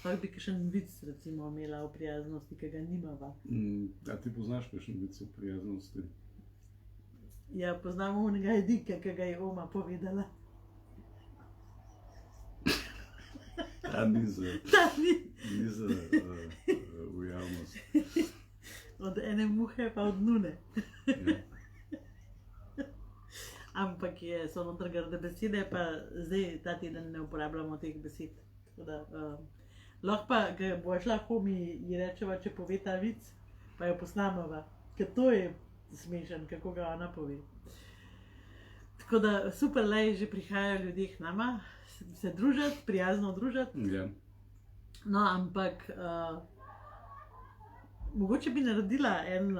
Tako bi kakšen vic recimo imela o prijaznosti, ki ga nimava. A ti poznaš kakšen vic o prijaznosti? Ja, poznamo onega Edika, ki ga je oma povedala. Ta ni za v javnost. Od ene muhe pa od nune. Ja. Ampak so noter grde besede, pa zdaj ta teden ne uporabljamo teh besed. Tako da, lahko pa, ko bo šla komi, ji rečeva, če pove ta vic, pa jo posnamava. Ker to je smešen, kako ga ona pove. Tako da super, lej, že prihajajo ljudje k nama, se družiti, prijazno družiti. Ja. No, ampak mogoče bi naredila en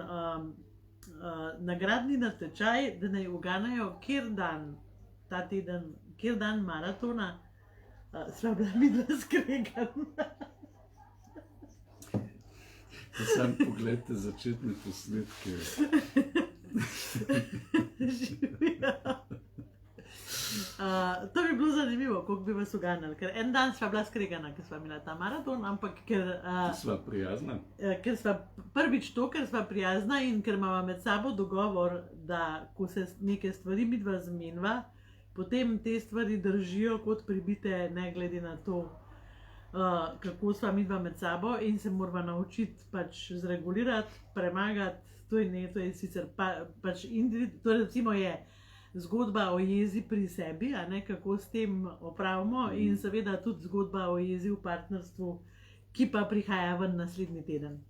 nagradni natečaj, da naj uganejo, kjer dan ta teden, kjer dan maratona sva bila midva skregana. Pa sam pogledajte začetne posnetke. To bi bilo zanimivo, koliko bi vas uganjali, ker en dan sva bila skregana, ker sva imela ta maraton, ampak ker Sva prijazna? Ker sva prvič to, ker sva prijazna in ker imava med sabo dogovor, da ko se neke stvari midva zmeniva, potem te stvari držijo kot pribite, ne glede na to, kako sva midva med sabo, in se morava naučiti pač zregulirati, premagati. To je sicer pač individualno, to recimo je zgodba o jezi pri sebi, a ne, kako s tem opravimo, in seveda tudi zgodba o jezi v partnerstvu, ki pa prihaja ven naslednji teden.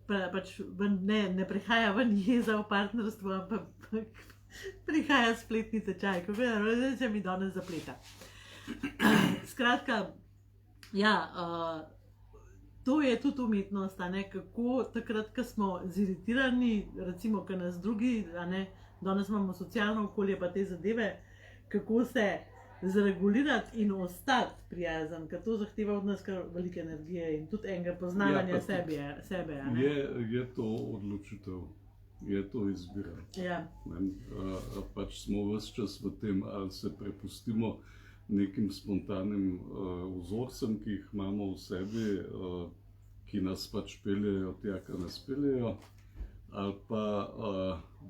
Pač ne prihaja ven jeza v partnerstvu, ampak prihaja spletni tečaj, kako se mi danes zapleta. Skratka, ja, to je tudi umetnost, a ne, kako takrat, ko smo ziritirani, recimo, ko nas drugi, a ne, danes imamo socialno okolje pa te zadeve, kako se zregulirati in ostati prijazen, ker to zahteva od nas kar veliko energije in tudi enega poznavanja sebe, a ne. Je to odločitev, je to izbira. Ja. Pač smo ves čas v tem, ali se prepustimo nekim spontanim vzorcem, ki jih imamo v sebi, ki nas pač peljejo tja, kar nas peljejo, ali pa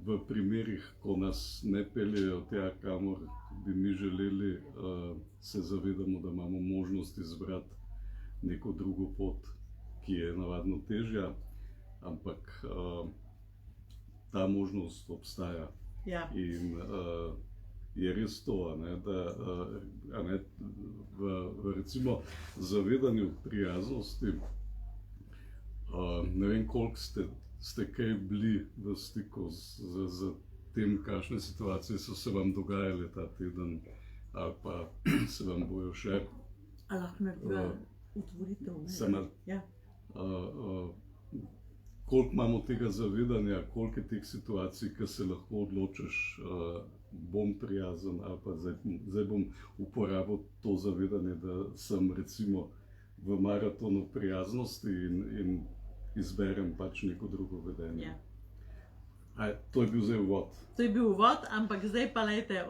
v primerih, ko nas ne peljejo tja, kamor bi mi želeli, se zavedamo, da imamo možnost izbrati neko drugo pot, ki je navadno težja, ampak ta možnost obstaja. Ja. In je res to, da v recimo zavedanju prijaznosti, ne vem, koliko ste kaj bili v stiku z tem, kakšne situacije so se vam dogajale ta teden, ali pa se vam bojo še. A lahko narediva utvoritev? Ja. Koliko imamo tega zavedanja, koliko je teh situacij, ki se lahko odločiš, bom prijazen, ali pa zdaj bom uporabil to zavedanje, da sem recimo v maratonu prijaznosti in izberem pač neko drugo vedenje. Ja. To je bil zdaj uvod. To je bil uvod, ampak zdaj pa lejte,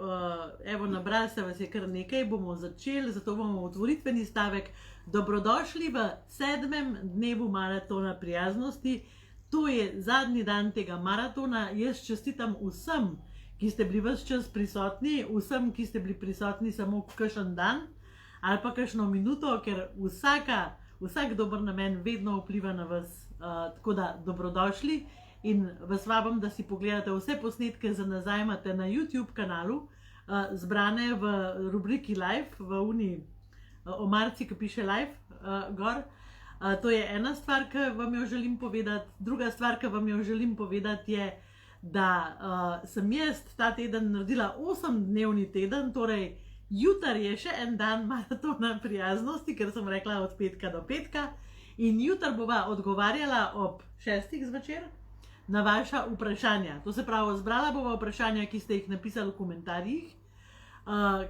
evo, nabrali se vas je kar nekaj, bomo začeli, zato bomo otvoritveni stavek. Dobrodošli v 7. dnevu maratona prijaznosti. To je zadnji dan tega maratona. Jaz čestitam vsem, ki ste bili ves čas prisotni, vsem, ki ste bili prisotni samo kakšen dan ali pa kakšno minuto, ker vsak dober namen vedno vpliva na vas. Tako da dobrodošli in vas vabim, da si pogledate vse posnetke za nazaj, imate na YouTube kanalu, zbrane v rubriki Live, v omarci, ki piše Live gor. To je ena stvar, ki vam jo želim povedati. Druga stvar, ki vam jo želim povedati, je, da sem jaz ta teden naredila 8-dnevni teden, torej jutri je še en dan maratona prijaznosti, ker sem rekla od petka do petka, in jutri bova odgovarjala ob 6. zvečer na vaša vprašanja. To se pravi, zbrala bova vprašanja, ki ste jih napisali v komentarjih,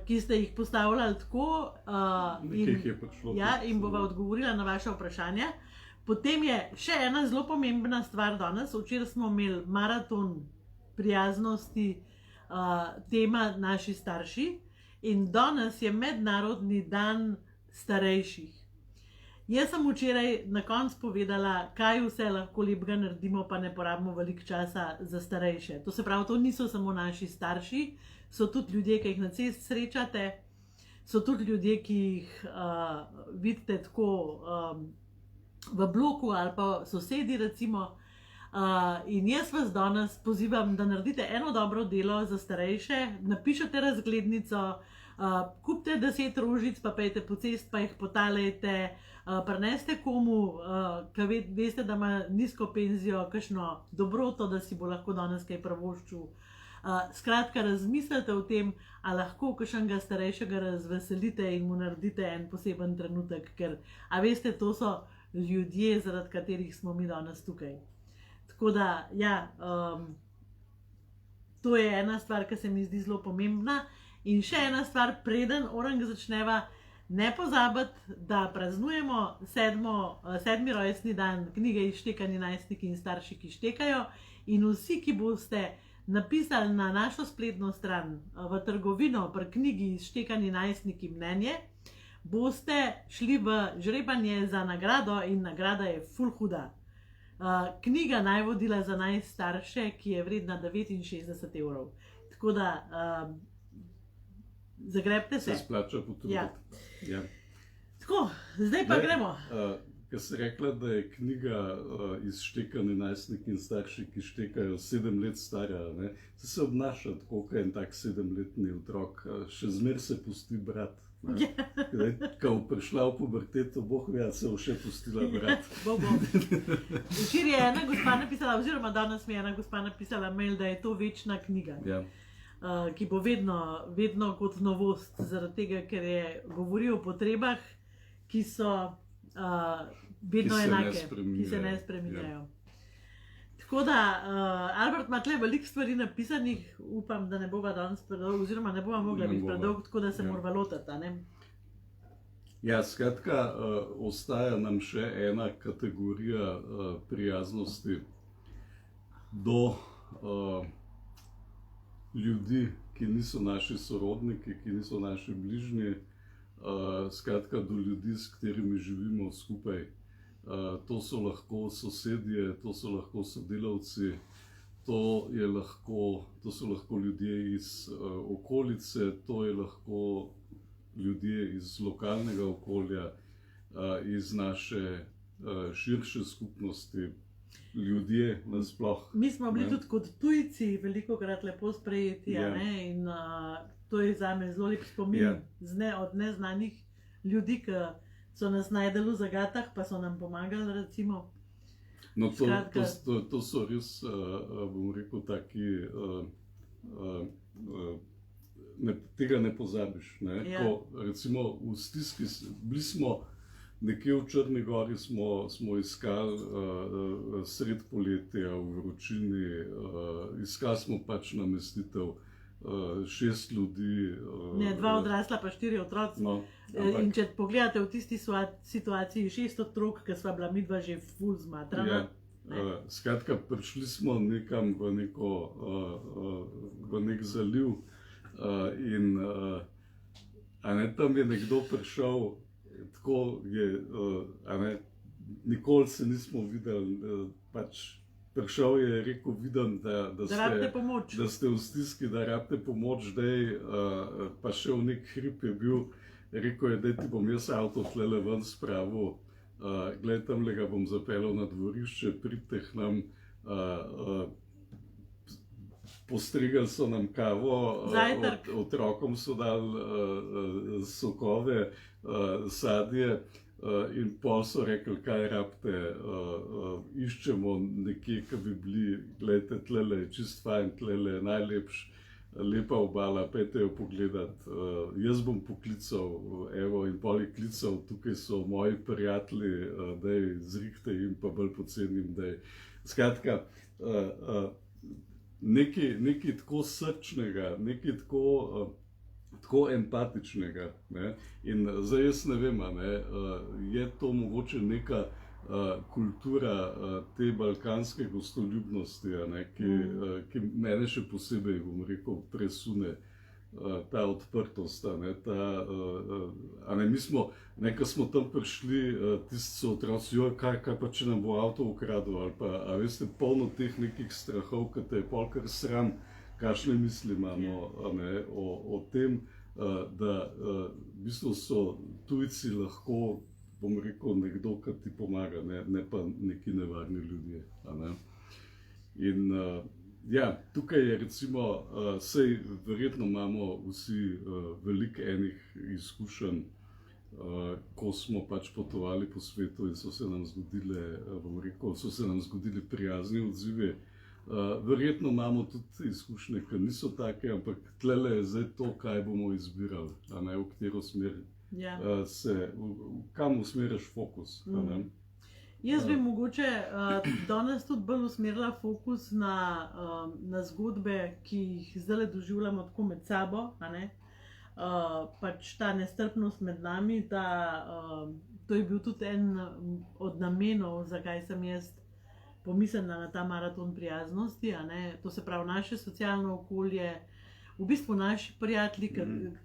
ki ste jih postavljali tako, in bova odgovorila na vaša vprašanja. Potem je še ena zelo pomembna stvar danes. Včeraj smo imeli maraton prijaznosti, tema naši starši, in danes je mednarodni dan starejših. Jaz sem včeraj na koncu povedala, kaj vse lahko lepega naredimo, pa ne porabimo veliko časa za starejše. To se pravi, to niso samo naši starši, so tudi ljudje, ki jih na cesti srečate, so tudi ljudje, ki jih vidite tako v bloku ali pa sosedi recimo. In jaz vas danes pozivam, da naredite eno dobro delo za starejše, napišete razglednico, kupite 10 rožic, pa pejte po cesti, pa jih potalejte, prineste komu, ki veste, da ima nizko penzijo, kakšno dobroto, da si bo lahko danes kaj privoščil. Skratka, razmislite o tem, ali lahko kakšnega starejšega razveselite in mu naredite en poseben trenutek, ker, a veste, to so ljudje, zaradi katerih smo mi danes tukaj. Tako da, ja, to je ena stvar, ki se mi zdi zelo pomembna. In še ena stvar, preden orang začneva, ne pozabiti, da praznujemo 7. rojstni dan knjige Izštekani najstniki in starši, ki štekajo. In vsi, ki boste napisali na našo spletno stran v trgovino pri knjigi Izštekani najstniki mnenje, boste šli v žrebanje za nagrado in nagrada je ful huda. Knjiga Najvodila za najstarše, ki je vredna 69 evrov. Tako da zagrebte se. Se splača potruditi. Ja. Tako, zdaj pa gremo. Ker si rekla, da je knjiga Izštekani najstniki in starši, ki štekajo 7 let stara, se obnaša tako, kot en tak 7-letni otrok, še zmer se pusti brat. Ko bo prišla v puberteto, boh ve, se bo še pustila brat. Včeraj je ena gospa napisala, oziroma danes mi je ena gospa napisala mail, da je to večna knjiga. Ja. Ki bo vedno kot novost, zaradi tega, ker je govoril o potrebah, ki so vedno enake, ki se ne spreminjajo. Tako da, Albert ima tle veliko stvari napisanih, upam, da ne bova danes predolg, oziroma ne bova mogla biti predolg, tako da se morava lotiti, ne? Ja, skratka, ostaja nam še ena kategorija prijaznosti do ljudi, ki niso naši sorodniki, ki niso naši bližnji, skratka do ljudi, s katerimi živimo skupaj. To so lahko sosedje, to so lahko sodelavci, to so lahko ljudje iz okolice, to je lahko ljudje iz lokalnega okolja, iz naše širše skupnosti, ljudje nasploh. Mi smo bili tudi kot tujci velikokrat lepo sprejeti, in to je zame zelo lep spomin od neznanih ljudi, ki so nas najdeli v zagatah, pa so nam pomagali, recimo. No, to so res, bom rekel, taki, tega ne pozabiš. Ko, recimo, v stiski, bili smo nekje v Črni Gori, smo iskali sred poletja v vročini, iskali smo pač namestitev 6 ljudi. Ne, 2 odrasla pa 4 otroci. No, in če pogledate v tisti situaciji 6 otrok, ki sva bila midva že ful zmatrana. Skratka, prišli smo nekam v nek zaliv in tam je nekdo prišel, tako je, nikoli se nismo videli, pač prišel je, rekel, vidim, da ste v stiski, da rabite pomoč, pa še v nek hrib je bil, rekel je, da ti bom jaz avto tlele ven spravil, gled, tamle ga bom zapeljal na dvorišče, pridite k nam, postregali so nam kavo, otrokom so dali sokove, sadje, in pol so rekli, kaj rabite, iščemo nekje, ki bi bili, gledajte, tlele je čist fajn, tlele je najlepš, lepa obala, pejte jo pogledat, jaz bom poklical, evo, in pol je klical, tukaj so moji prijatelji, daj, zrihte jim, pa bolj pocenim, daj. Skratka, nekaj tako srčnega, nekaj tako empatičnega, in zdaj jaz ne vem, je to mogoče neka kultura te balkanske gostoljubnosti, ki mene še posebej, bom rekel, presune. ta odprtost, mi smo, nekaj smo tam prišli, tisti so otroci, kaj pa če nam bo avto ukradel, ali pa, a veste, polno teh nekih strahov, ki te je polkar sram, kakšne misli imamo o tem, da v bistvu so tujci lahko, bom rekel, nekdo, ki ti pomaga, ne pa neki nevarni ljudje. In ja, tukaj je recimo, sej verjetno imamo vsi veliko enih izkušenj, ko smo pač potovali po svetu in so se nam zgodile, bom rekel, so se nam zgodili prijazni odzivi. Verjetno imamo tudi izkušnje, ki niso take, ampak tlele je zdaj to, kaj bomo izbirali, v katero smer kam usmeriš fokus. Jaz bi mogoče danes tudi bolj usmerila fokus na zgodbe, ki jih zdaj doživljamo tako med sabo, pač ta nestrpnost med nami, to je bil tudi en od namenov, zakaj sem jaz pomislila na ta maraton prijaznosti, to se pravi naše socialno okolje, v bistvu naši prijatelji,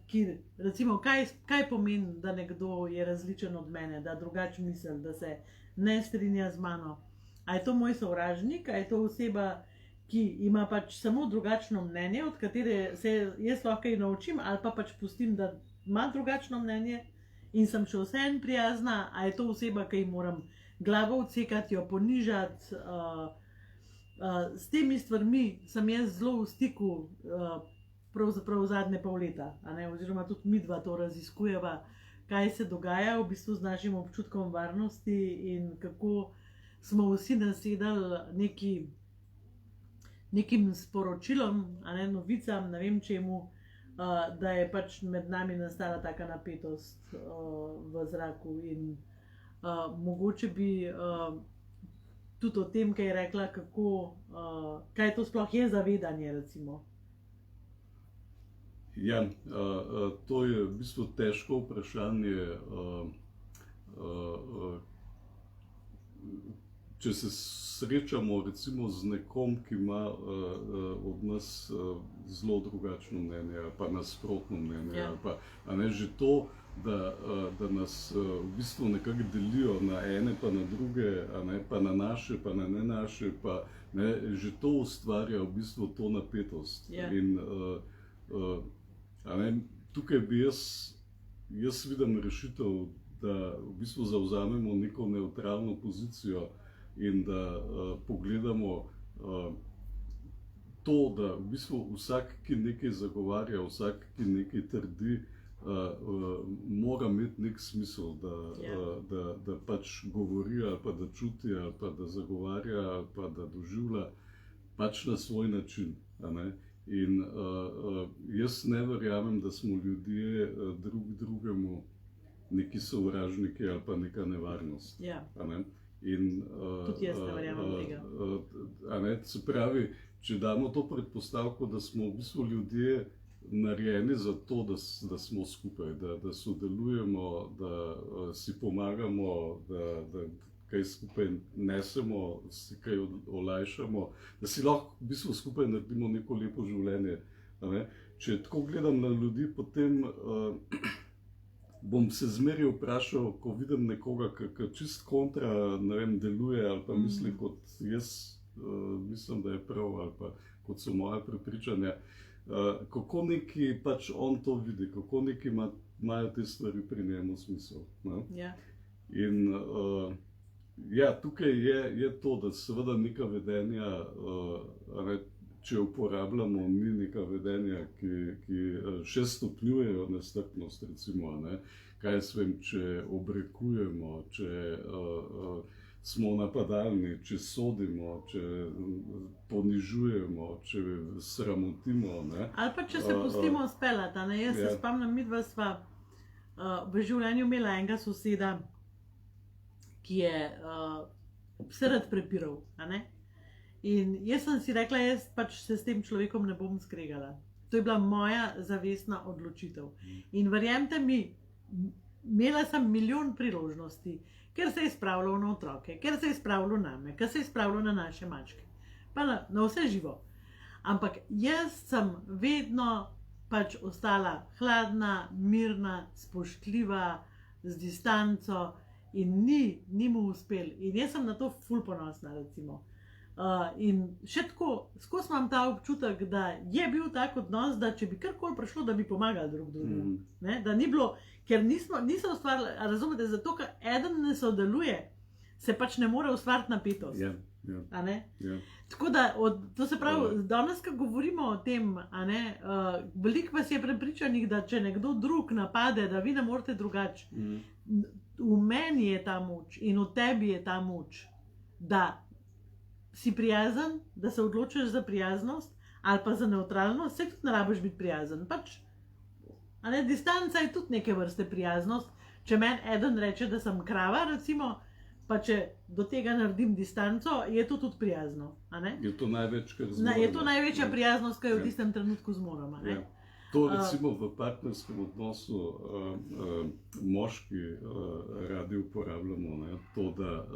ki recimo, kaj pomeni, da nekdo je različen od mene, da drugače misli, da se ne strinja z mano. A je to moj sovražnik, a je to oseba, ki ima pač samo drugačno mnenje, od katere se jaz lahko kaj naučim, ali pa pač pustim, da ima drugačno mnenje in sem še vseeno prijazna, a je to oseba, ki ji moram glavo odsekati, jo ponižati. S temi stvarmi sem jaz zelo v stiku pravzaprav zadnje pol leta, oziroma tudi midva to raziskujeva, kaj se dogaja v bistvu z našim občutkom varnosti in kako smo vsi nasedali nekim sporočilom, novicam, ne vem čemu, da je pač med nami nastala taka napetost v zraku in mogoče bi tudi o tem, kaj je rekla, kaj to sploh je zavedanje, recimo. Ja, to je v bistvu težko vprašanje. Če se srečamo recimo z nekom, ki ima od nas zelo drugačno mnenje ali pa nasprotno mnenje, ali pa že to, da nas v bistvu nekako delijo na ene pa na druge, pa na naše pa na ne naše, pa že to ustvarja v bistvu to napetost. In tukaj bi jaz vidim rešitev, da v bistvu zavzamemo neko nevtralno pozicijo in da pogledamo to, da v bistvu vsak, ki nekaj zagovarja, vsak, ki nekaj trdi, mora imeti nek smisel, da pač govori ali pa da čuti ali pa da zagovarja ali pa da doživlja pač na svoj način. In jaz ne verjamem, da smo ljudje drug drugemu neki sovražniki ali pa neka nevarnost. Tudi jaz ne verjamem tega. Se pravi, če damo to predpostavko, da smo v bistvu ljudje narejeni za to, da smo skupaj, da sodelujemo, da si pomagamo, da kaj skupaj nesemo, si kaj olajšamo, da si lahko v bistvu skupaj naredimo neko lepo življenje. Če tako gledam na ljudi, potem bom se zmeraj vprašal, ko vidim nekoga, ki čist kontra, deluje ali pa misli kot jaz mislim, da je prav ali pa kot so moja prepričanja, kako neki pač on to vidi, kako neki imajo te stvari pri njemu smisel. In tukaj je to, da seveda neka vedenja, če uporabljamo mi neka vedenja, ki še stopnjujejo nestrpnost, recimo, kaj jaz vem, če obrekujemo, če smo napadalni, če sodimo, če ponižujemo, če sramotimo. Ali pa če se pustimo speljati. Jaz se spomnim, midva sva v življenju imela enega soseda, ki je se rad prepiral. In jaz sem si rekla, jaz pač se s tem človekom ne bom skregala. To je bila moja zavestna odločitev. In verjemite mi, imela sem milijon priložnosti, ker se je spravljal na otroke, ker se je spravljal name, ker se je spravljal na naše mačke, pa na vse živo. Ampak jaz sem vedno pač ostala hladna, mirna, spoštljiva, z distanco in ni mu uspel. In jaz sem na to ful ponosna, recimo. In še tako, skozi imam ta občutek, da je bil tak odnos, da če bi karkoli prišlo, da bi pomagali drug drugemu. Da ni bilo, ker niso ustvarili, razumete, zato, ker eden ne sodeluje, se pač ne more ustvariti napetost. A ne? Tako da, to se pravi, danes, ko govorimo o tem, veliko vas je prepričanih, da če nekdo drug napade, da vi ne morete drugače. V meni je ta moč in v tebi je ta moč, da si prijazen, da se odločiš za prijaznost ali pa za neutralnost, se tudi ne rabiš biti prijazen. Pač, distanca je tudi neke vrste prijaznost. Če meni eden reče, da sem krava, recimo, pa če do tega naredim distanco, je to tudi prijazno. Je to največ, kar zmoremo. Je to največja prijaznost, ki jo v tistem trenutku zmoremo. To recimo v partnerskem odnosu moški radi uporabljamo, to, da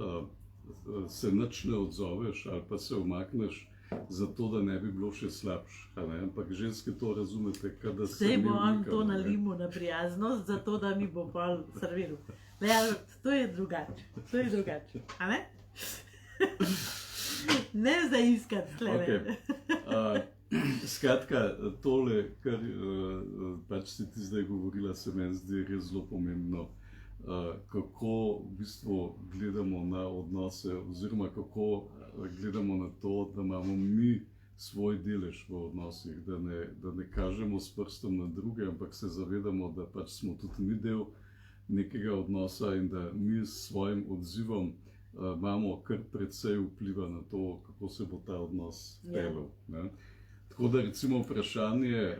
se nič ne odzoveš ali pa se umakneš, zato da ne bi bilo še slabše. Ampak ženske to razumete, kada se mi umikamo. Zdaj bo on to nalimo na prijaznost, zato da mi bo bolj serviral. To je drugače. To je drugače. A ne? Ne zdaj iskati tle. Skratka, tole, kar pač si ti zdaj govorila, se meni zdi res zelo pomembno. Kako v bistvu gledamo na odnose, oziroma kako gledamo na to, da imamo mi svoj delež v odnosih, da ne kažemo s prstom na druge, ampak se zavedamo, da pač smo tudi mi del nekega odnosa in da mi s svojim odzivom imamo kar precej vpliva na to, kako se bo ta odnos peljal. Tako da recimo vprašanje,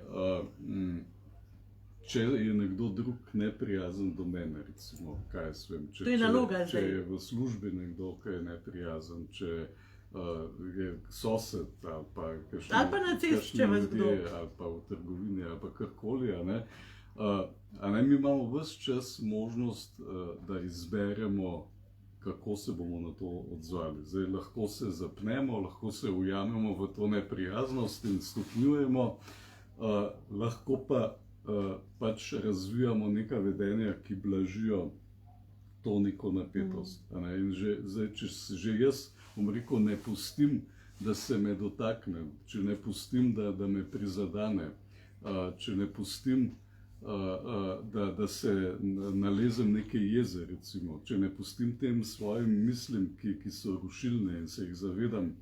če je nekdo drug neprijazen do mene, recimo, kaj jaz vem, če je v službi nekdo, ki je neprijazen, če je sosed ali pa na cesti, če vas kdo, ali pa v trgovini ali pa karkoli, mi imamo ves čas možnost, da izberemo, kako se bomo na to odzvali. Zdaj lahko se zapnemo, lahko se ujamemo v to neprijaznost in stopnjujemo, lahko pa pač razvijamo neka vedenja, ki blažijo to neko napetost. In zdaj, če že jaz, bom rekel, ne pustim, da se me dotakne, če ne pustim, da me prizadane, če ne pustim, da se nalezem neke jeze, recimo, če ne pustim tem svojim mislim, ki so rušilne in se jih zavedam,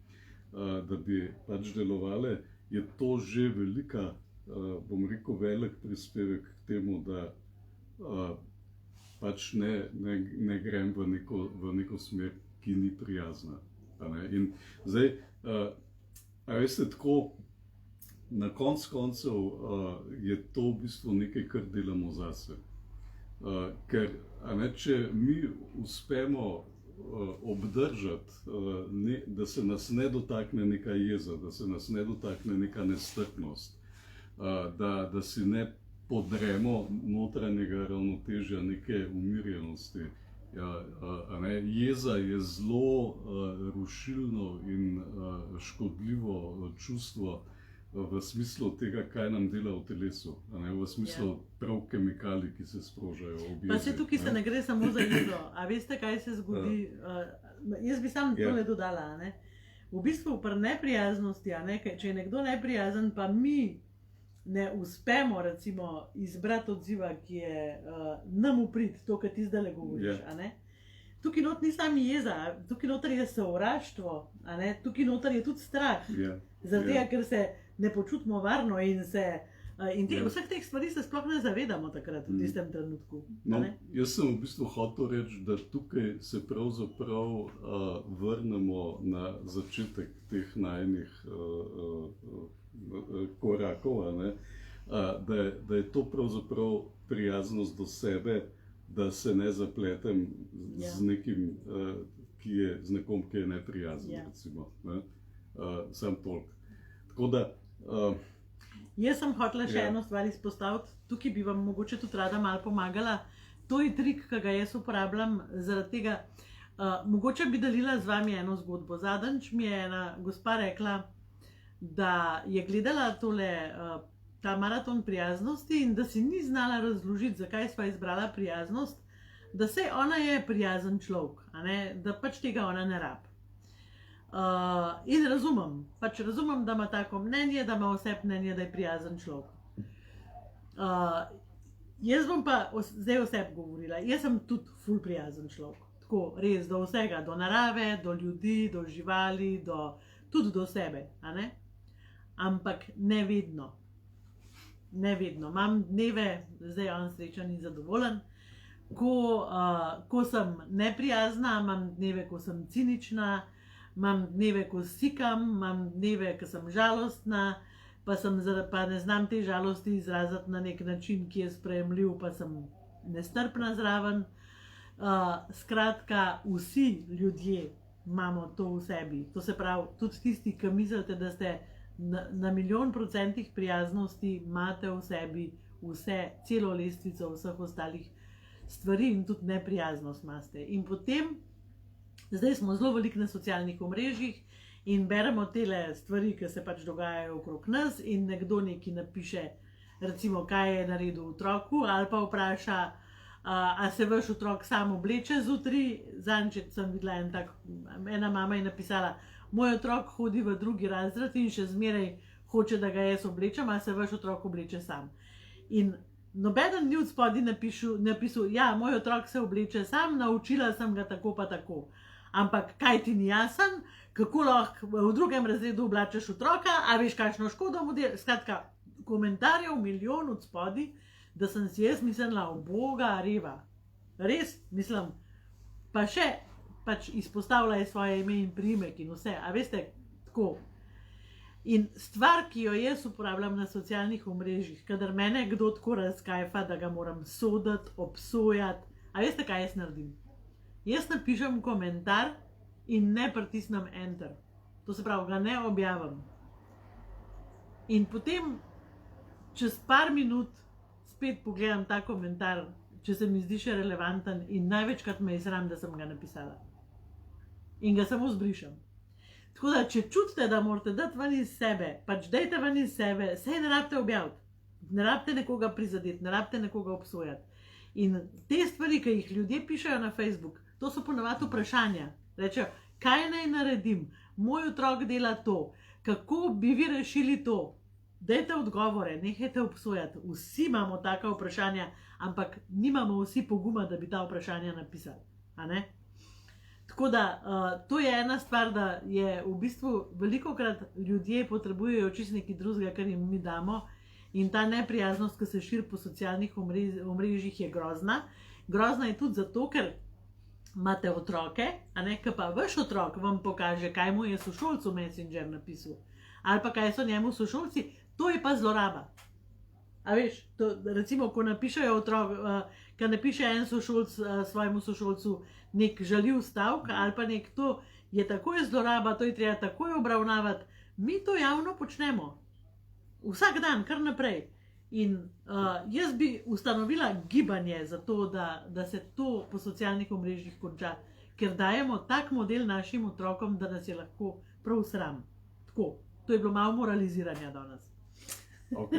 da bi pač delovale, je to že velika, bom rekel, velik prispevek k temu, da pač ne grem v neko smer, ki ni prijazna. In zdaj, veste, tako, na koncu koncev je to v bistvu nekaj, kar delamo zase. Ker, če mi uspemo obdržati, da se nas ne dotakne neka jeza, da se nas ne dotakne neka nestrpnost, da si ne podremo notranjega ravnotežja, neke umirjenosti. Jeza je zelo rušilno in škodljivo čustvo v smislu tega, kaj nam dela v telesu, v smislu prav kemikalij, ki se sprožajo ob jezi. Pa se tukaj se ne gre samo za jezo, a veste, kaj se zgodi? Jaz bi samo tole dodala. V bistvu pri neprijaznosti, če je nekdo neprijazen, pa mi ne uspemo, recimo, izbrati odziva, ki je nam uprit, to, kar ti zdaj govoriš. Tukaj noter ni samo jeza, tukaj noter je sovraštvo, tukaj noter je tudi strah. Zaradi tega, ker se ne počutimo varno in vseh teh stvari se sploh ne zavedamo takrat v tistem trenutku. Jaz sem v bistvu hotel reči, da tukaj se pravzaprav vrnemo na začetek teh najinih korakov, da je to pravzaprav prijaznost do sebe, da se ne zapletem z nekim, z nekom, ki je neprijazen, recimo. Sam toliko. Tako da... Jaz sem hotela še eno stvar izpostaviti, tukaj bi vam mogoče tudi rada malo pomagala. To je trik, ki ga jaz uporabljam, zaradi tega, mogoče bi delila z vami eno zgodbo. Zadnjič mi je ena gospa rekla, da je gledala tole ta maraton prijaznosti in da si ni znala razložiti, zakaj sva izbrala prijaznost, da sej ona je prijazen človek, a ne, da pač tega ona ne rab. In razumem, da ima tako mnenje, da ima vse mnenje, da je prijazen človek. Jaz bom pa zdaj o sebi govorila. Jaz sem tudi ful prijazen človek. Tako, res, do vsega, do narave, do ljudi, do živali, tudi do sebe, a ne? Ampak ne vedno. Ne vedno. Imam dneve, zdaj on srečen in zadovoljen, ko sem neprijazna, imam dneve, ko sem cinična, imam dneve, ko sikam, imam dneve, ko sem žalostna, pa ne znam te žalosti izraziti na nek način, ki je sprejemljiv, pa sem nestrpna zraven. Skratka, vsi ljudje imamo to v sebi. To se pravi, tudi tisti, ki mislite, da ste na 1.000.000% prijaznosti, imate v sebi celo lestvico vseh ostalih stvari in tudi neprijaznost imate. In potem, zdaj smo zelo veliko na socialnih omrežjih in beremo tele stvari, ki se pač dogajajo okrog nas in nekdo nekaj napiše, recimo, kaj je naredil otroku, ali pa vpraša, a se vaš otrok sam obleče zjutraj. Zadnjič sem videla ena mama je napisala, moj otrok hodi v 2. razred in še zmeraj hoče, da ga jaz oblečem, a se vaš otrok obleče sam. In nobeden ni od spodaj napisal, ja, moj otrok se obleče sam, naučila sem ga tako pa tako. Ampak kaj ti ni jasen, kako lahko v 2. razredu oblačeš otroka, a veš, kakšno škodo mu dela. Skratka, komentarjev milijon od spodaj, da sem si jaz mislila, uboga reva. Res, mislim, pa še pač izpostavila je svoje ime in priimek in vse, a veste, tako. In stvar, ki jo jaz uporabljam na socialnih omrežjih, kadar mene kdo tako razkajfa, da ga moram soditi, obsojati, a veste, kaj jaz naredim? Jaz napišem komentar in ne pritisnem enter. To se pravi, ga ne objavim. In potem, čez par minut, spet pogledam ta komentar, če se mi zdi še relevanten in največkrat me je sram, da sem ga napisala. In ga samo zbrišem. Tako da, če čutite, da morate dati ven iz sebe, pač dajte ven iz sebe, saj ne rabite objaviti, ne rabite nekoga prizadeti, ne rabite nekoga obsojati. In te stvari, ki jih ljudje pišejo na Facebook, to so ponavadi vprašanja. Rečejo, kaj naj naredim, moj otrok dela to, kako bi vi rešili to. Dajte odgovore, nehajte obsojati. Vsi imamo taka vprašanja, ampak nimamo vsi poguma, da bi ta vprašanja napisali. A ne? Tako da, to je ena stvar, da je v bistvu velikokrat ljudje potrebujejo čisto nekaj drugega, kar jim mi damo, in ta neprijaznost, ki se širi po socialnih omrežjih, je grozna. Grozna je tudi zato, ker imate otroke, a ne, ki pa vaš otrok vam pokaže, kaj mu je sošolc v Messenger napisal, ali pa kaj so njemu sošolci, to je pa zloraba. A veš, to, recimo, ko napišejo otrok, ko napiše en sošolc svojemu sošolcu nek žaljiv stavek ali pa nek to, je takoj zloraba, to je treba takoj obravnavati. Mi to javno počnemo. Vsak dan, kar naprej. In jaz bi ustanovila gibanje za to, da se to po socialnih omrežjih konča, ker dajemo tak model našim otrokom, da nas je lahko prav sram. Tako, to je bilo malo moraliziranja danes. Ok.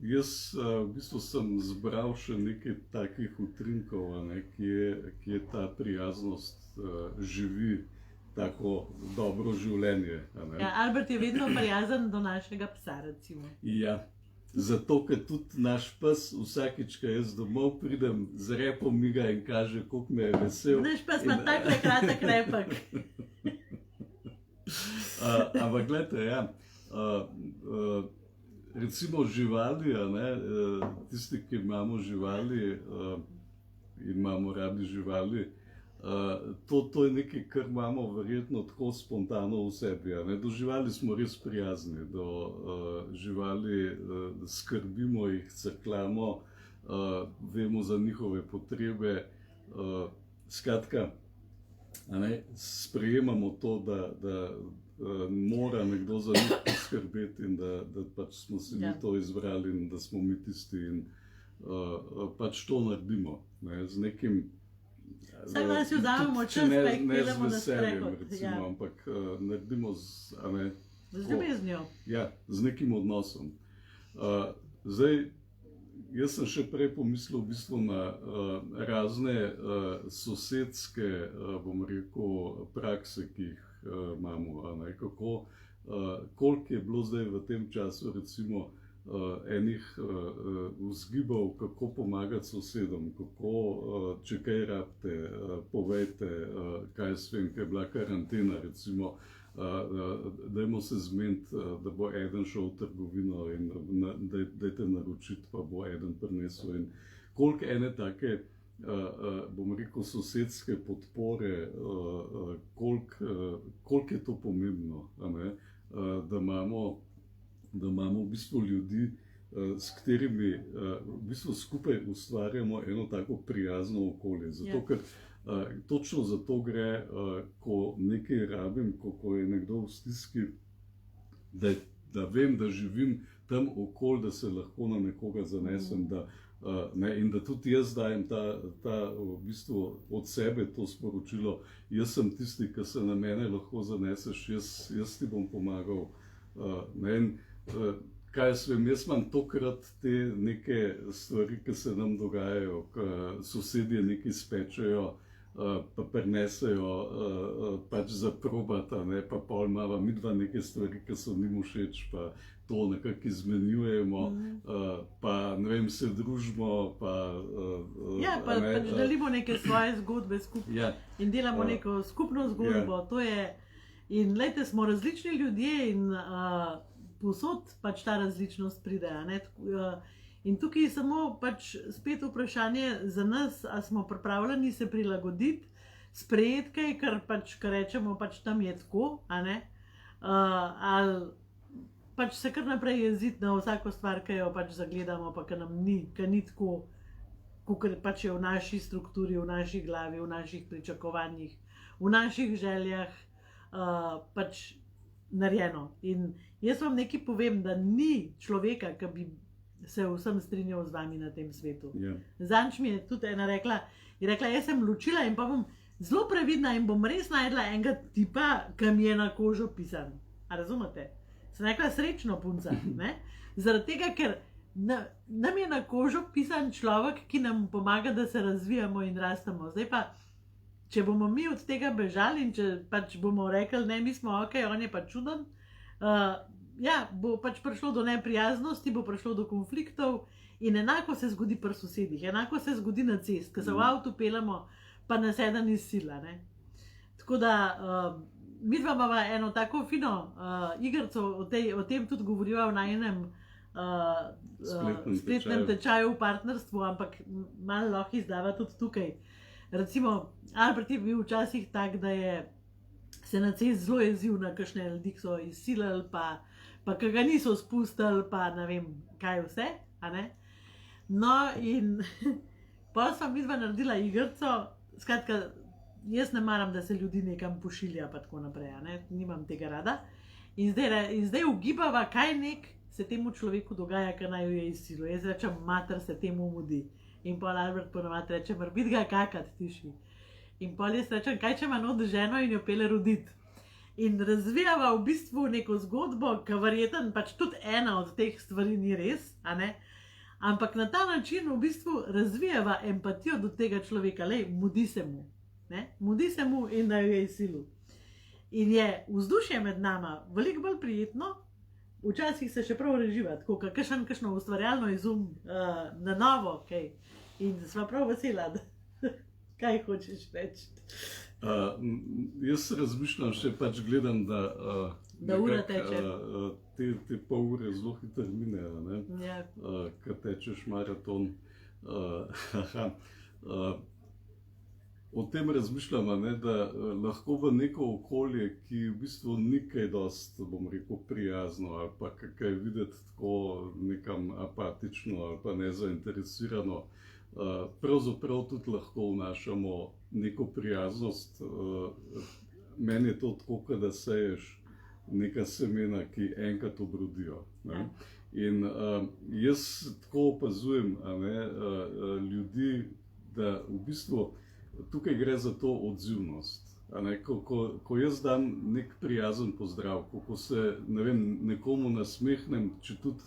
Jaz v bistvu sem zbral še nekaj takih utrinkov, kje ta prijaznost živi tako dobro življenje. Ja, Albert je vedno prijazen do našega psa, recimo. Ja, zato, ker tudi naš pes vsakič, ko jaz domov pridem, z repom miga in kaže, koliko me je vesel. Naš pes ima takle kratek repek. Ampak gledajte, ja, recimo živali, tisti, ki imamo živali in imamo radi živali, to je nekaj, kar imamo verjetno tako spontano v sebi. Do živali smo res prijazni, do živali skrbimo jih, crkljamo, vemo za njihove potrebe. Skratka, sprejemamo to, da mora nekdo za njih poskrbeti in da pač smo si mi to izbrali in da smo mi tisti in pač to naredimo z nekim. Vsak dan si vzamemo čas, pa jih peljemo na sprehod. Recimo, ampak naredimo Z ljubeznijo. Ja, z nekim odnosom. Zdaj, jaz sem še prej pomislil v bistvu na razne sosedske, bom rekel, prakse, ki jih imamo. Koliko je bilo zdaj v tem času recimo enih vzgibov, kako pomagati sosedom, kako, če kaj rabite, povejte, kaj s tem, kaj je bila karantena, recimo, dajmo se zmeniti, da bo eden šel v trgovino in dajte naročiti, pa bo eden prinesel. In koliko ene take, bom rekel, sosedske podpore, koliko je to pomembno, da imamo v bistvu ljudi, s katerimi v bistvu skupaj ustvarjamo eno tako prijazno okolje. Zato, ker točno zato gre, ko nekaj rabim, ko je nekdo v stiski, da vem, da živim tam okoli, da se lahko na nekoga zanesem, in da tudi jaz dajem v bistvu od sebe to sporočilo, jaz sem tisti, ki se na mene lahko zaneseš, jaz ti bom pomagal. Kaj jaz vem, jaz imam tokrat te neke stvari, ki se nam dogajajo, ko sosedje nekaj spečejo, pa prinesejo pač za probata, pa pol imava midva neke stvari, ki so njim všeč, pa to nekako izmenjujemo, pa ne vem, se družimo, pa... Ja, pač delimo neke svoje zgodbe skupaj in delamo neko skupno zgodbo, to je... In glejte, smo različni ljudje in povsod pač ta različnost pride. In tukaj je samo pač spet vprašanje za nas, a smo pripravljeni se prilagoditi, sprejeti kaj, kar rečemo, pač tam je tako, ali pač se kar naprej jeziti na vsako stvar, ki jo pač zagledamo, pa ki nam ni tako, kakor pač je v naši strukturi, v naši glavi, v naših pričakovanjih, v naših željah pač narejeno. In jaz vam nekaj povem, da ni človeka, ki bi se vsem strinjal z vami na tem svetu. Zadnjič mi je tudi ena rekla, jaz sem ločila in pa bom zelo previdna in bom res najdla enega tipa, ki mi je na kožo pisan. A razumete? Sem rekla, srečno punca, ne? Zaradi tega, ker nam je na kožo pisan človek, ki nam pomaga, da se razvijamo in rastemo. Zdaj pa, če bomo mi od tega bežali in če pač bomo rekli, ne, mi smo ok, on je pa čuden, bo pač prišlo do neprijaznosti, bo prišlo do konfliktov in enako se zgodi pri sosedih, enako se zgodi na cest, ko se v avtu peljemo, pa nas eden izsila, ne. Tako da, midva imava eno tako fino igrico, o tem tudi govoriva v najenem spletnem tečaju v partnerstvu, ampak malo lahko izdava tudi tukaj. Recimo, Albert je bil včasih tak, da je se na cest zelo jezil na kakšne ljudi, ki so izsilili, pa ki ga niso spustili, pa ne vem, kaj vse, a ne? No, in potem sva midva naredila igrico, skratka, jaz ne maram, da se ljudi nekam pošilja, pa tako naprej, a ne? Nimam tega rada. In zdaj ugibava, kaj se temu človeku dogaja, ker naj jo je izsilil. Jaz rečem, mater se temu mudi. In pol Albert ponovadi reče, morbit ga kakat, tiši. In pol jaz rečem, kaj če ima not ženo in jo pele roditi. In razvijava v bistvu neko zgodbo, ki verjetno pač tudi ena od teh stvari ni res, a ne? Ampak na ta način v bistvu razvijava empatijo do tega človeka. Lej, mudi se mu, ne? Mudi se mu in da jo je izsilil. In je vzdušje med nama veliko bolj prijetno, včasih se še prav reživa, tako kakšno ustvarjalno izum na novo, kaj. In sva prav vesela, kaj hočeš reči. Jaz razmišljam še, pač gledam, da ura teče. Te pol ure zelo hitro mine, ne? Ko tečeš maraton. O tem razmišljam, da lahko v neko okolje, ki v bistvu ni kaj dosti, bom rekel, prijazno ali pa kaj je videti tako nekam apatično ali pa nezainteresirano, pravzaprav tudi lahko vnašamo neko prijaznost. Meni je to tako, da seješ neka semena, ki enkrat obrodijo. In jaz tako opazujem ljudi, da v bistvu tukaj gre za to odzivnost. A ne, ko jaz dam nek prijazen pozdrav, ko se ne vem, nekomu nasmehnem, če tudi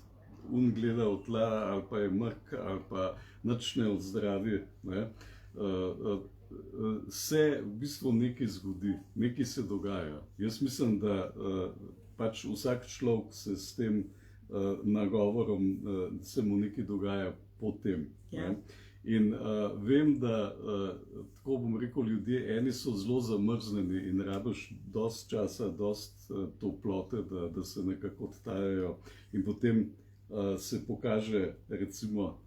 un gleda v tla, ali pa je mrk, ali pa nič ne odzdravi, ne, se v bistvu nekaj zgodi, nekaj se dogaja. Jaz mislim, da pač vsak človek se s tem nagovorom, se mu nekaj dogaja potem. Ja. In vem, da tako bom rekel, ljudje, eni so zelo zamrznjeni in rabiš dost časa, dost toplote, da se nekako odtajajo, in potem se pokaže, recimo,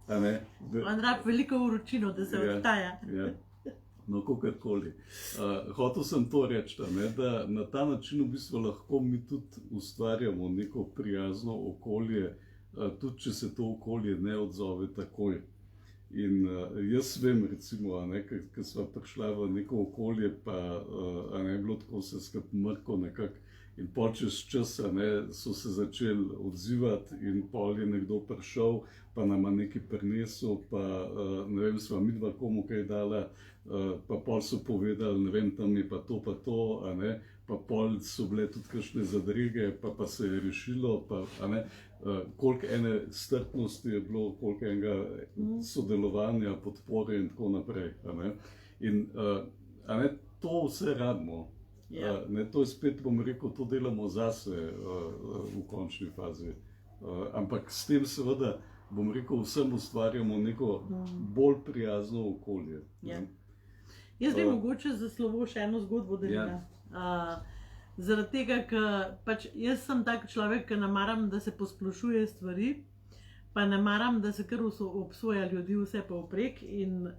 a ne, On rab veliko vročino, da se odtaja. Ja. No, kakorkoli. Hotel sem to reči, da na ta način v bistvu lahko mi tudi ustvarjamo neko prijazno okolje, tudi če se to okolje ne odzove takoj. In jaz vem, recimo, ko sva prišla v neko okolje, pa je bilo tako vse skupaj mrko nekako, in pol čez čas so se začeli odzivati, in pol je nekdo prišel, pa nama nekaj prinesel, pa ne vem, sva midva komu kaj dala, pa pol so povedali, ne vem, tam je pa to, pa pol so bile tudi kakšne zadrege, pa se je rešilo, pa koliko ene strpnosti je bilo, koliko enega sodelovanja, podpore in tako naprej. In to vse rabimo. Ja. To je spet, bom rekel, to delamo zase v končni fazi. Ampak s tem seveda, bom rekel, vsem ustvarjamo neko bolj prijazno okolje. Ja. Jaz bi mogoče za slovo še eno zgodbo delila. Zaradi tega, ker pač jaz sem tak človek, ki ne maram, da se posplošuje stvari, pa ne maram, da se kar obsoja ljudi vse povprek, in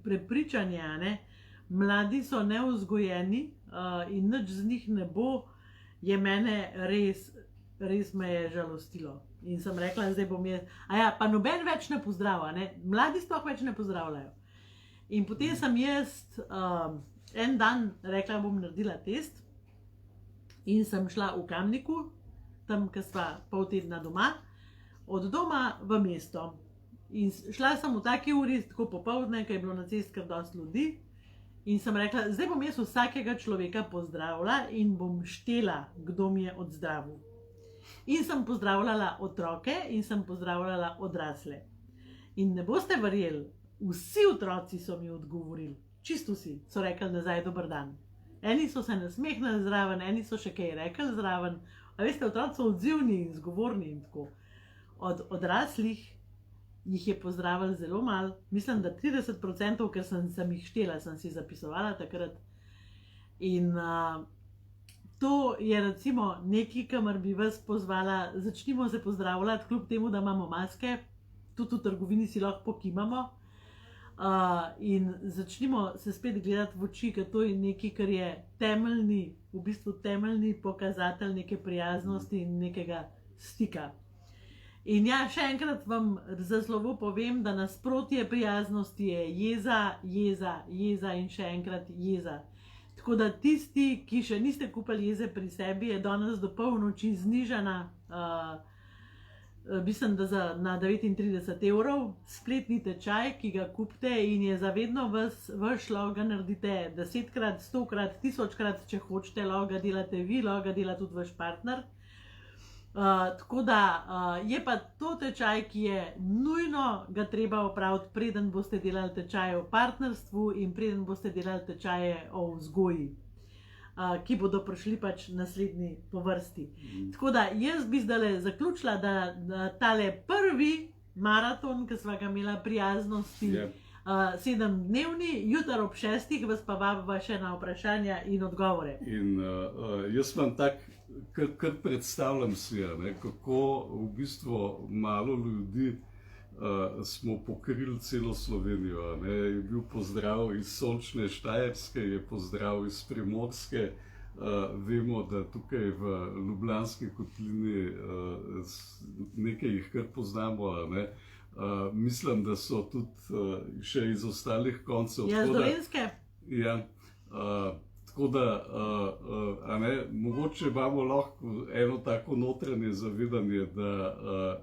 prepričanje, mladi so nevzgojeni in nič z njih ne bo, je mene res me je žalostilo. In sem rekla, zdaj bom jaz, pa noben več ne pozdravlja, mladi sploh več ne pozdravljajo. In potem sem jaz en dan rekla, bom naredila test, in sem šla v Kamniku, tam, ko sva pol tedna doma, od doma v mesto. In šla sem v taki uri, tako popoldne, ko je bilo na cesti kar dosti ljudi, in sem rekla, zdaj bom jaz vsakega človeka pozdravila in bom štela, kdo mi je odzdravil. In sem pozdravljala otroke in sem pozdravljala odrasle. In ne boste verjeli, vsi otroci so mi odgovorili, čisto vsi, so rekli nazaj dober dan. Eni so se nasmehnili zraven, eni so še kaj rekli zraven. A veste, otroci so odzivni in zgovorni in tako. Od odraslih jih je pozdravili zelo malo, mislim, da 30%, ker sem jih štela, sem si zapisovala takrat. In to je recimo nekaj, kamor bi vas pozvala, začnimo se pozdravljati, kljub temu, da imamo maske, tudi v trgovini si lahko pokimamo. In začnimo se spet gledati v oči, ker to je nekaj, kar je temeljni, v bistvu temeljni pokazatelj neke prijaznosti in nekega stika. In ja, še enkrat vam za slovo povem, da nasprotje prijaznosti je jeza, jeza, jeza in še enkrat jeza. Tako da tisti, ki še niste kupili jeze pri sebi, je danes do polnoči znižana, mislim, da na 39 €, spletni tečaj, ki ga kupite, in je zavedno vaš, lahko ga naredite 10-krat, 100-krat, 1000-krat, če hočete, lahko ga delate vi, lahko ga dela tudi vaš partner. Tako da je pa to tečaj, ki je nujno ga treba opraviti, preden boste delali tečaje o partnerstvu in preden boste delali tečaje o vzgoji, ki bodo prišli pač naslednji po vrsti. Tako da jaz bi zdaj zaključila, da tale prvi maraton, ki sva ga imela prijaznosti, 7-dnevni, jutri ob 6, vas pa vabiva še na vprašanja in odgovore. In jaz vam tak, kar predstavljam si, kako v bistvu malo ljudi smo pokrili celo Slovenijo. Je bil pozdrav iz sončne Štajerske, je pozdrav iz Primorske. Vemo, da tukaj v Ljubljanski kotlini nekaj jih kar poznamo. Mislim, da so tudi še iz ostalih koncev. Ja, z Dolenjske. Ja, tako da, mogoče imamo lahko eno tako notranje zavedanje, da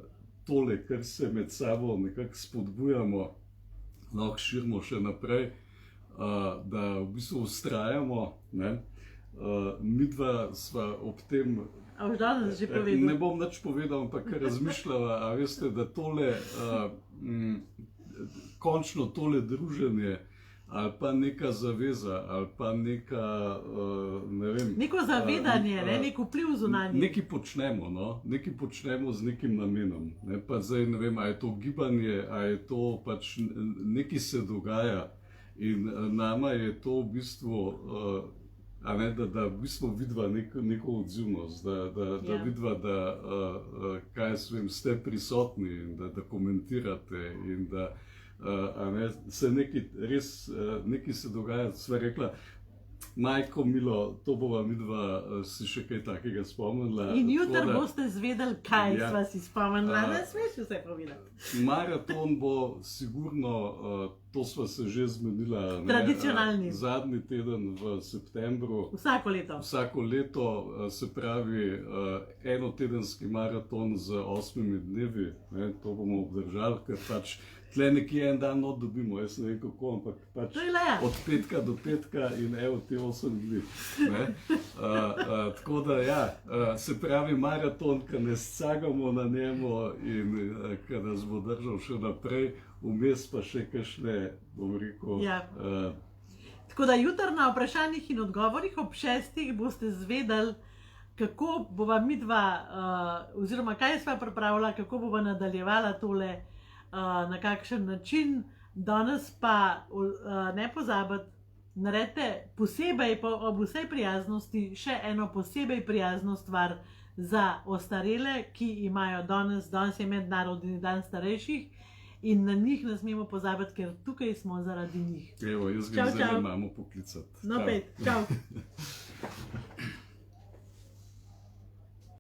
tole, kar se med sabo nekako spodbujamo, lahko širimo še naprej. da v bistvu vztrajamo. Midva sva ob tem. A už danes že povedal? Ne bom nič povedal, ampak razmišljala, a veste, da tole, končno tole druženje, ali pa neka zaveza, ali pa neka, ne vem. Neko zavedanje, nek vpliv zunanji. Nekaj počnemo, no? Nekaj počnemo z nekim namenom. Ne? Pa zdaj ne vem, a je to gibanje, a je to pač nekaj se dogaja. In nama je to v bistvu, da v bistvu vidva neko odzivnost, da vidva, da kaj svem, ste prisotni in da komentirate in da se nekaj se dogaja. Sva rekla, Majko Milo, to bova midva si še kaj takega spomnila. In jutri boste zvedeli, kaj sva si spomnila, ne smeš vse povedati. Maraton bo sigurno, to sva se že zmenila. Tradicionalni. Zadnji teden v septembru. Vsako leto. Vsako leto, se pravi enotedenski maraton z 8 dnevi. To bomo obdržali, ker pač tle nekje en dan dobimo, jaz ne vem kako, ampak pač od petka do petka in evo te 8 dni. Tako da ja, se pravi maraton, ki ne scagamo na njemu in ki nas bo držal še naprej, vmes pa še kakšne, bom rekel. Tako da jutri na vprašanjih in odgovorih ob 6 boste zvedeli, kako bova midva, oziroma kaj sva pripravila, kako bova nadaljevala tole, na kakšen način. Danes pa ne pozabite, naredite posebej ob vsej prijaznosti še eno posebej prijazno stvar za ostarele, ki imajo danes je mednarodni dan starejših in na njih ne smemo pozabiti, ker tukaj smo zaradi njih. Evo, jaz ga zdaj ne imamo poklicati. No, pet, čau.